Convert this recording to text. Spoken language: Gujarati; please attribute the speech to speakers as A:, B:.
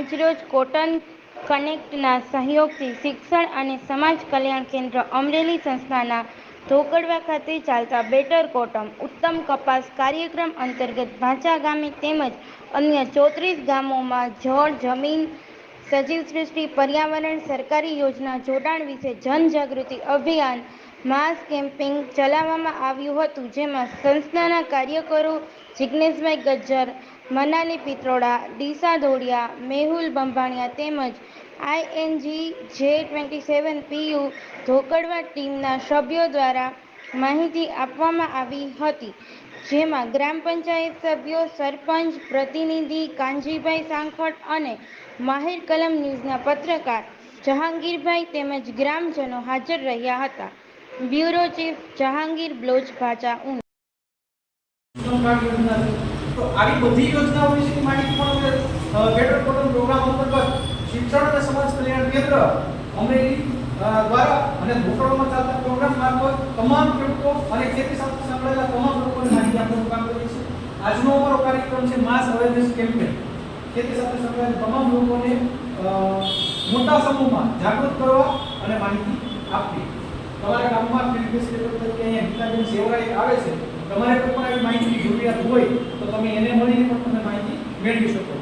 A: આજરોજ કોટન કનેક્ટના સહયોગથી શિક્ષણ અને સમાજ કલ્યાણ કેન્દ્ર અમરેલી સંસ્થાના ધોકડવા ખાતે ચાલતા બેટર કોટમ ઉત્તમ કપાસ કાર્યક્રમ અંતર્ગત ભાંચા ગામે તેમજ અન્ય 34 ગામોમાં જળ, જમીન, સજીવ સૃષ્ટિ, પર્યાવરણ, સરકારી યોજના જોડાણ વિશે જનજાગૃતિ અભિયાન માસ કેમ્પિંગ ચલાવવામાં આવ્યું હતું, જેમાં સંસ્થાના કાર્યકરો જિગ્નેશભાઈ ગજ્જર, મનાલી પિત્રોડા, ડીસા ધોડિયા, મેહુલ બંબાણિયા તેમજ ING-J27 PU ધોકડવા ટીમના સભ્યો દ્વારા માહિતી આપવામાં આવી હતી, જેમાં ગ્રામ પંચાયત સભ્યો, સરપંચ, પ્રતિનિધિ કાનજીભાઈ સાંખટ અને માહિર કલમ ન્યૂઝના પત્રકાર જહાંગીરભાઈ તેમજ ગ્રામજનો હાજર રહ્યા હતા. બ્યુરો ચીફ જહાંગીર બ્લોચ ભાચા ઊંઝ.
B: તો આવી બધી યોજનાઓ વિશેની માહિતી પણ બેટર કોટમ પ્રોગ્રામ અંતર્ગત શિક્ષણ અને સમાજ કલ્યાણ કેન્દ્ર અમરેલી દ્વારા અને ધોકડવામાં ચાલતા પ્રોગ્રામ મારફત તમામ ખેડૂતો અને ખેતી સાથે સંકળાયેલા તમામ લોકોને માહિતી આપવાનું કામ કરીએ છીએ. આજનો અમારો કાર્યક્રમ છે માસ અવેરનેસ કેમ્પેન. ખેતી સાથે સંકળાયેલા તમામ લોકોને મોટા સમૂહમાં જાગૃત કરવા અને માહિતી આપવી. તમારા ગામમાં ફિલ્ડ ફેસિલિટેટર તરીકે અહીંયા ગીતાબેન સેવરાઈ આવે છે. તમારે કોઈ પણ આવી માહિતીની જરૂરિયાત હોય તો તમે એને મળીને પણ તમે માહિતી મેળવી શકો.